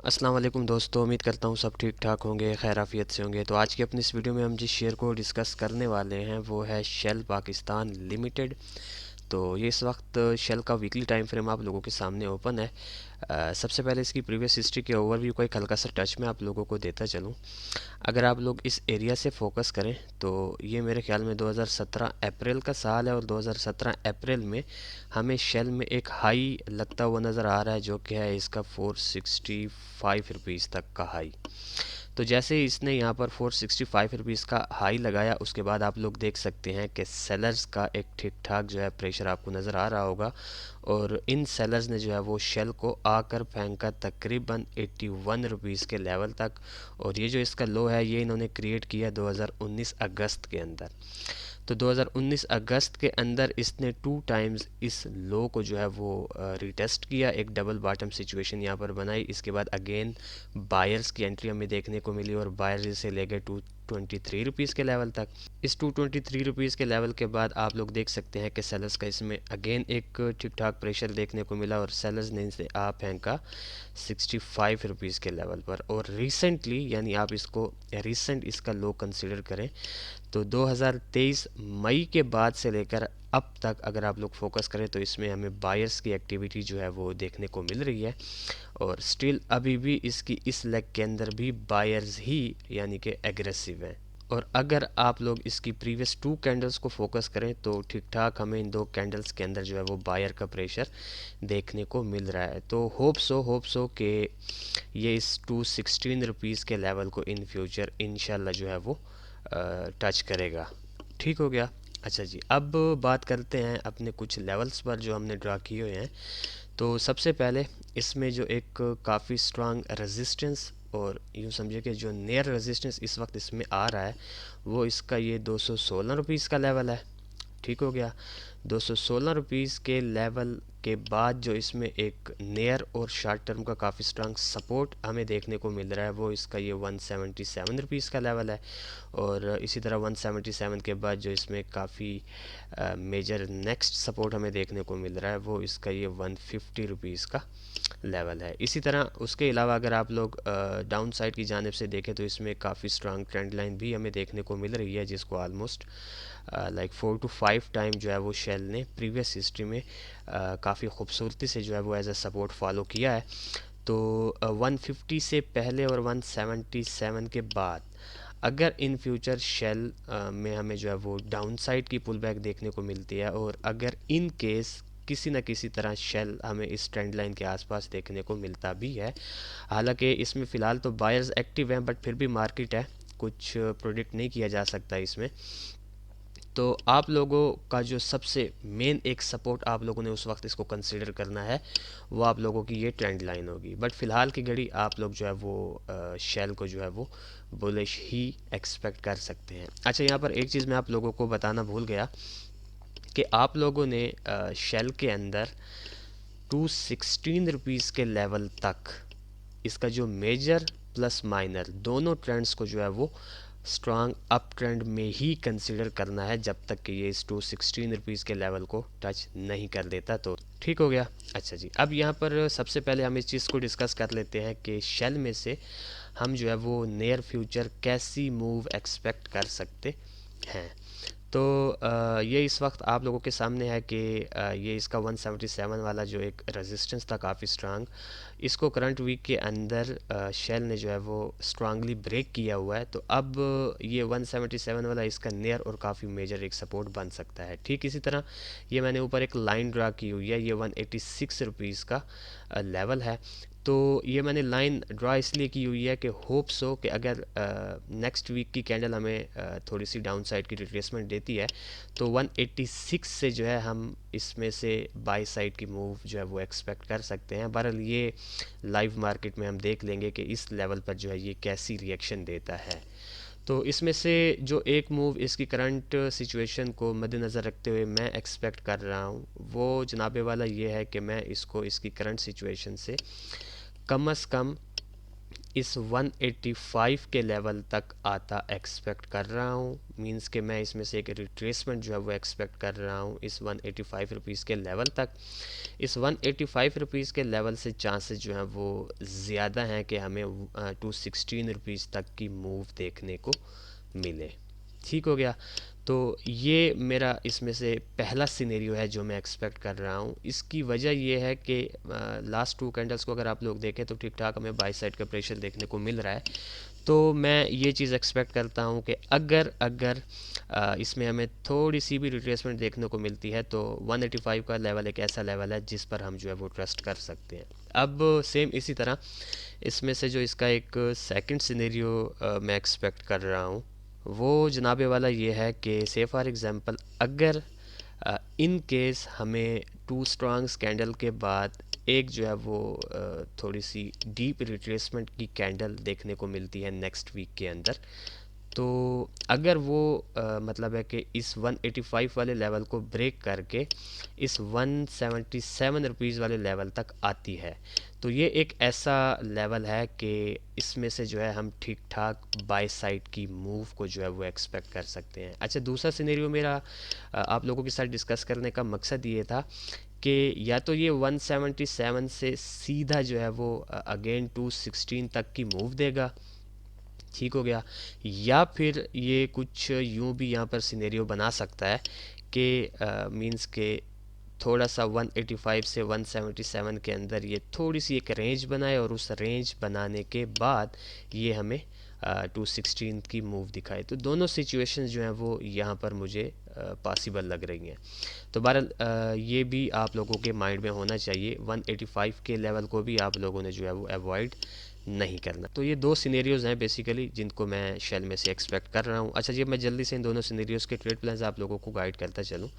अस्सलाम वालेकुम दोस्तों, उम्मीद करता हूँ सब ठीक ठाक होंगे, खैर आफियत से होंगे। तो आज की अपनी इस वीडियो में हम जिस शेयर को डिस्कस करने वाले हैं वो है शेल पाकिस्तान लिमिटेड। तो ये इस वक्त शेल का वीकली टाइम फ्रेम आप लोगों के सामने ओपन है। सबसे पहले इसकी प्रीवियस हिस्ट्री के ओवरव्यू को एक हल्का सा टच में आप लोगों को देता चलूँ। अगर आप लोग इस एरिया से फोकस करें तो ये मेरे ख्याल में 2017 अप्रैल का साल है और 2017 अप्रैल में हमें शेल में एक हाई लगता हुआ नज़र आ रहा है जो कि है इसका 465 रुपीज़ तक का हाई। तो जैसे ही इसने यहाँ पर 465 रुपीज़ का हाई लगाया उसके बाद आप लोग देख सकते हैं कि सेलर्स का एक ठीक ठाक जो है प्रेशर आपको नज़र आ रहा होगा और इन सेलर्स ने जो है वो शेल को आकर फेंका तकरीबन 81 रुपीज़ के लेवल तक। और ये जो इसका लो है ये इन्होंने क्रिएट किया 2019 अगस्त के अंदर। तो 2019 अगस्त के अंदर इसने 2 टाइम्स इस लो को जो है वो रिटेस्ट किया, एक डबल बॉटम सिचुएशन यहाँ पर बनाई। इसके बाद अगेन बायर्स की एंट्री हमें देखने को मिली और बायर्स इसे ले गए 223 रुपीज़ के लेवल तक। इस 223 रुपीज़ के लेवल के बाद आप लोग देख सकते हैं कि सेलर्स का इसमें अगेन एक ठीक ठाक प्रेशर देखने को मिला और सेलर्स ने इसे आप फेंका 65 रुपीज़ के लेवल पर। और रिसेंटली यानी आप इसको रिसेंट इसका लो कंसिडर करें तो 2023 मई के बाद से लेकर अब तक अगर आप लोग फोकस करें तो इसमें हमें बायर्स की एक्टिविटी जो है वो देखने को मिल रही है और स्टिल अभी भी इसकी इस लेग के अंदर भी बायर्स ही यानी कि एग्रेसिव हैं। और अगर आप लोग इसकी प्रीवियस 2 कैंडल्स को फोकस करें तो ठीक ठाक हमें इन 2 कैंडल्स के अंदर जो है वो बायर का प्रेशर देखने को मिल रहा है। तो होप सो कि ये इस 216 रुपीज़ के लेवल को इन फ्यूचर इंशाल्लाह जो है वो टच करेगा। ठीक हो गया। अच्छा जी, अब बात करते हैं अपने कुछ लेवल्स पर जो हमने ड्रा किए हुए हैं। तो सबसे पहले इसमें जो एक काफ़ी स्ट्रांग रेजिस्टेंस और यूँ समझिए कि जो नियर रेजिस्टेंस इस वक्त इसमें आ रहा है वो इसका ये 216 रुपीज़ का लेवल है। ठीक हो गया। 216 रुपीज़ के लेवल के बाद जो इसमें एक नियर और शॉर्ट टर्म का काफ़ी स्ट्रांग सपोर्ट हमें देखने को मिल रहा है वो इसका ये 177 रुपीज़ का लेवल है। और इसी तरह 177 के बाद जो इसमें काफ़ी मेजर नेक्स्ट सपोर्ट हमें देखने को मिल रहा है वो इसका ये 150 रुपीज़ का लेवल है। इसी तरह उसके अलावा अगर आप लोग डाउन साइड की जानिब से देखें तो इसमें काफ़ी स्ट्रांग ट्रेंड लाइन भी हमें देखने को मिल रही है जिसको ऑलमोस्ट लाइक 4 to 5 टाइम जो है वो शेल ने प्रीवियस हिस्ट्री में काफ़ी खूबसूरती से जो है वो एज अ सपोर्ट फॉलो किया है। तो 150 से पहले और 177 के बाद अगर इन फ्यूचर शेल में हमें जो है वो डाउन साइड की पुल बैक देखने को मिलती है और अगर इन केस किसी न किसी तरह शेल हमें इस ट्रेंड लाइन के आसपास देखने को मिलता भी है, हालांकि इसमें फ़िलहाल तो बायर्स एक्टिव हैं बट फिर भी मार्केट है, कुछ प्रोडिक्ट नहीं किया जा सकता इसमें। तो आप लोगों का जो सबसे मेन एक सपोर्ट आप लोगों ने उस वक्त इसको कंसिडर करना है वो आप लोगों की ये ट्रेंड लाइन होगी। बट फ़िलहाल की घड़ी आप लोग जो है वो शेल को जो है वो बुलिश ही एक्सपेक्ट कर सकते हैं। अच्छा, यहाँ पर एक चीज़ मैं आप लोगों को बताना भूल गया कि आप लोगों ने शेल के अंदर 216 रुपीज़ के लेवल तक इसका जो मेजर प्लस माइनर दोनों ट्रेंड्स को जो है वो स्ट्रांग अप ट्रेंड में ही कंसिडर करना है जब तक कि ये इस 216 रुपीज़ के लेवल को टच नहीं कर देता। तो ठीक हो गया। अच्छा जी, अब यहाँ पर सबसे पहले हम इस चीज़ को डिस्कस कर लेते हैं कि शेल में से हम जो है वो नियर फ्यूचर कैसी मूव एक्सपेक्ट कर सकते हैं। तो ये इस वक्त आप लोगों के सामने है कि ये इसका 177 वाला जो एक रेजिस्टेंस था काफ़ी स्ट्रांग, इसको करंट वीक के अंदर शेल ने जो है वो स्ट्रांगली ब्रेक किया हुआ है। तो अब ये 177 वाला इसका नियर और काफ़ी मेजर एक सपोर्ट बन सकता है। ठीक इसी तरह ये मैंने ऊपर एक लाइन ड्रा की हुई है, ये 186 रुपीज़ का लेवल है। तो ये मैंने लाइन ड्रा इसलिए की हुई है कि होप सो कि अगर नेक्स्ट वीक की कैंडल हमें थोड़ी सी डाउन साइड की रिट्रेसमेंट देती है तो 186 से जो है हम इसमें से बाई साइड की मूव जो है वो एक्सपेक्ट कर सकते हैं। बहरहाल ये लाइव मार्केट में हम देख लेंगे कि इस लेवल पर जो है ये कैसी रिएक्शन देता है। तो इसमें से जो एक मूव इसकी करंट सिचुएशन को मद्देनज़र रखते हुए मैं एक्सपेक्ट कर रहा हूँ वो जनाबे वाला ये है कि मैं इसको इसकी करंट सिचुएशन से कम इस 185 के लेवल तक आता एक्सपेक्ट कर रहा हूँ। मींस कि मैं इसमें से एक रिट्रेसमेंट जो है वो एक्सपेक्ट कर रहा हूँ इस 185 रुपीज़ के लेवल तक। इस 185 रुपीज़ के लेवल से चांसेस जो हैं वो ज़्यादा हैं कि हमें 216 रुपीज़ तक की मूव देखने को मिले। ठीक हो गया। तो ये मेरा इसमें से पहला सिनेरियो है जो मैं एक्सपेक्ट कर रहा हूँ। इसकी वजह ये है कि लास्ट टू कैंडल्स को अगर आप लोग देखें तो ठीक ठाक हमें बाई साइड का प्रेशर देखने को मिल रहा है। तो मैं ये चीज़ एक्सपेक्ट करता हूँ कि अगर अगर इसमें हमें थोड़ी सी भी रिट्रेसमेंट देखने को मिलती है तो 185 का लेवल एक ऐसा लेवल है जिस पर हम जो है वो ट्रस्ट कर सकते हैं। अब सेम इसी तरह इसमें से जो इसका एक सेकंड सिनेरियो मैं एक्सपेक्ट कर रहा हूँ वो जनाबे वाला ये है कि से फॉर एग्ज़ाम्पल अगर इन केस हमें टू स्ट्रॉन्ग्स कैंडल के बाद एक जो है वो थोड़ी सी डीप रिट्रेसमेंट की कैंडल देखने को मिलती है नेक्स्ट वीक के अंदर, तो अगर वो मतलब है कि इस 185 वाले लेवल को ब्रेक करके इस 177 रुपीज़ वाले लेवल तक आती है तो ये एक ऐसा लेवल है कि इसमें से जो है हम ठीक ठाक बाय साइड की मूव को जो है वो एक्सपेक्ट कर सकते हैं। अच्छा, दूसरा सिनेरियो मेरा आप लोगों के साथ डिस्कस करने का मकसद ये था कि या तो ये 177 से सीधा जो है वो अगेन 216 तक की मूव देगा, ठीक हो गया, या फिर ये कुछ यूं भी यहाँ पर सिनेरियो बना सकता है कि मींस के थोड़ा सा 185 से 177 के अंदर ये थोड़ी सी एक रेंज बनाए और उस रेंज बनाने के बाद ये हमें 216 की मूव दिखाए। तो दोनों सिचुएशंस जो हैं वो यहाँ पर मुझे पॉसिबल लग रही हैं। तो बहरहाल ये भी आप लोगों के माइंड में होना चाहिए, 185 के लेवल को भी आप लोगों ने जो है वो अवॉइड नहीं करना। तो ये दो सिनेरियोज़ हैं बेसिकली जिनको मैं शेल में से एक्सपेक्ट कर रहा हूँ। अच्छा जी, मैं जल्दी से इन दोनों सिनेरियोज़ के ट्रेड प्लान्स आप लोगों को गाइड करता चलूँ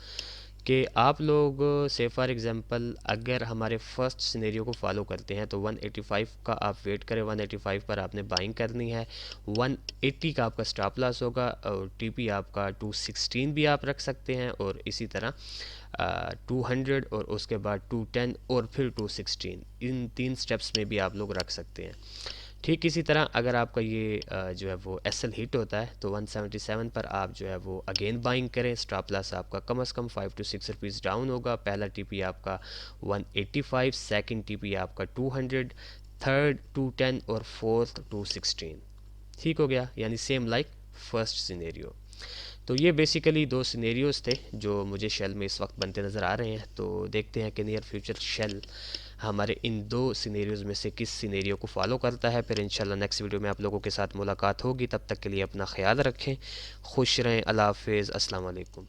कि आप लोग से फॉर एग्ज़ाम्पल अगर हमारे फर्स्ट सिनेरियो को फॉलो करते हैं तो 185 का आप वेट करें, 185 पर आपने बाइंग करनी है, 180 का आपका स्टॉप लॉस होगा और टीपी आपका 216 भी आप रख सकते हैं और इसी तरह 200 और उसके बाद 210 और फिर 216, इन तीन स्टेप्स में भी आप लोग रख सकते हैं। ठीक इसी तरह अगर आपका ये जो है वो एसएल हिट होता है तो 177 पर आप जो है वो अगेन बाइंग करें, स्टॉप लॉस आपका कम से कम 5 to 6 रुपीज़ डाउन होगा। पहला टीपी आपका 185, सेकंड टीपी आपका 200, थर्ड 210 और फोर्थ 216। ठीक हो गया, यानी सेम लाइक फर्स्ट सिनेरियो। तो ये बेसिकली दो सिनेरियोज़ थे जो मुझे शेल में इस वक्त बनते नज़र आ रहे हैं। तो देखते हैं कि नियर फ्यूचर शेल हमारे इन दो सिनेरियोज़ में से किस सिनेरियो को फॉलो करता है। फिर इंशाल्लाह नेक्स्ट वीडियो में आप लोगों के साथ मुलाकात होगी। तब तक के लिए अपना ख्याल रखें, खुश रहें, अल्लाह हाफिज़, अस्सलाम वालेकुम।